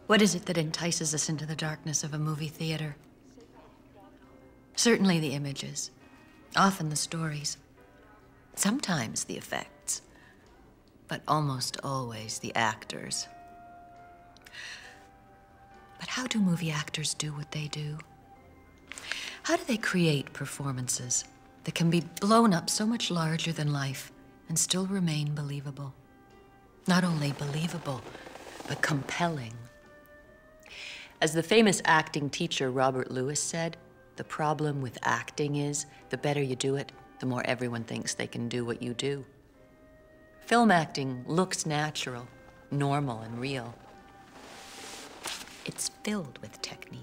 What is it that entices us into the darkness of a movie theater? Certainly the images, often the stories, sometimes the effects, but almost always the actors. But how do movie actors do what they do? How do they create performances that can be blown up so much larger than life and still remain believable? Not only believable, but compelling. As the famous acting teacher Robert Lewis said, the problem with acting is the better you do it, the more everyone thinks they can do what you do. Film acting looks natural, normal, and real. It's filled with technique.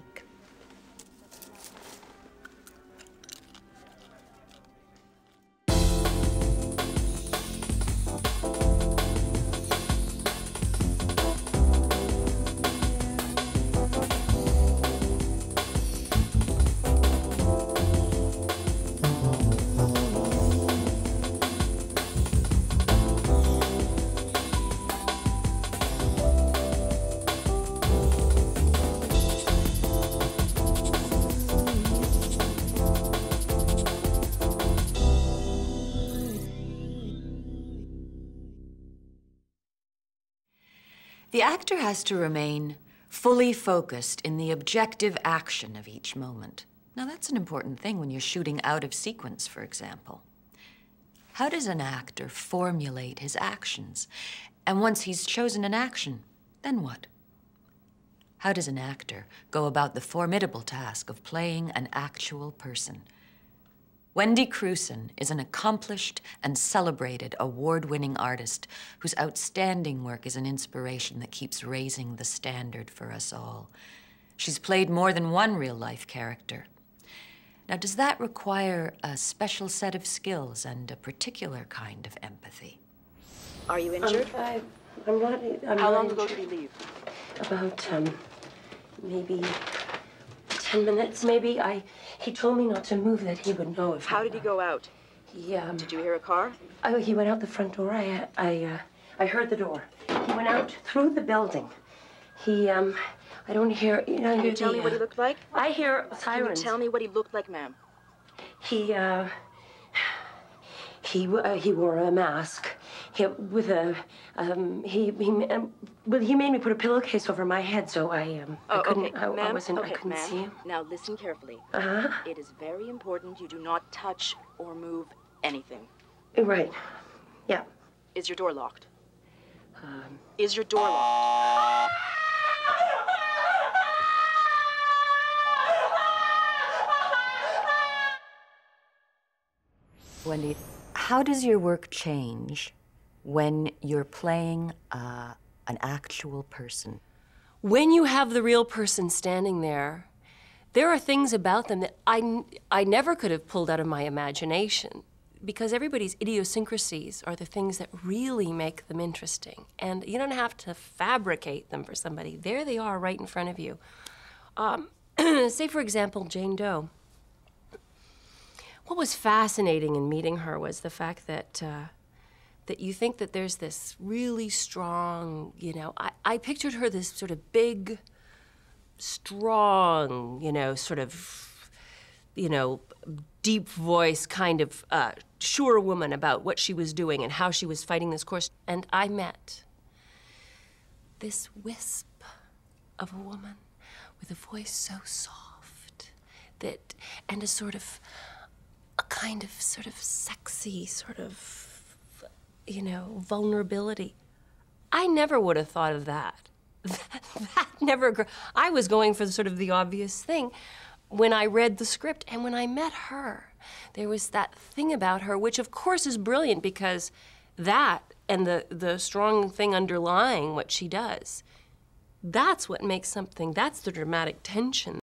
The actor has to remain fully focused in the objective action of each moment. Now, that's an important thing when you're shooting out of sequence, for example. How does an actor formulate his actions? And once he's chosen an action, then what? How does an actor go about the formidable task of playing an actual person? Wendy Crewson is an accomplished and celebrated award-winning artist whose outstanding work is an inspiration that keeps raising the standard for us all. She's played more than one real-life character. Now, does that require a special set of skills and a particular kind of empathy? Are you injured? I'm not. How long ago did he leave? About, maybe 10 minutes, maybe. He told me not to move, that he would know if... How did he go out? He, Did you hear a car? Oh, he went out the front door. I heard the door. He went out through the building. I don't hear... Can you tell me what he looked like? I hear sirens. Can you tell me what he looked like, ma'am? He wore a mask. He made me put a pillowcase over my head, so I couldn't. Okay. I couldn't see him. Now listen carefully. It is very important you do not touch or move anything. Right. Yeah. Is your door locked? Is your door locked? Wendy, how does your work change when you're playing an actual person? When you have the real person standing there, there are things about them that I never could have pulled out of my imagination, because everybody's idiosyncrasies are the things that really make them interesting. And you don't have to fabricate them for somebody. There they are right in front of you. Say, for example, Jane Doe. What was fascinating in meeting her was the fact that that you think that there's this really strong, I pictured her this sort of big, strong, sort of, deep voice kind of sure woman about what she was doing and how she was fighting this course. And I met this wisp of a woman with a voice so soft and a kind of sort of sexy sort of, vulnerability. I never would have thought of that. That never, I was going for sort of the obvious thing when I read the script, and when I met her, there was that thing about her, which of course is brilliant because that and the strong thing underlying what she does, that's what makes something, that's the dramatic tension.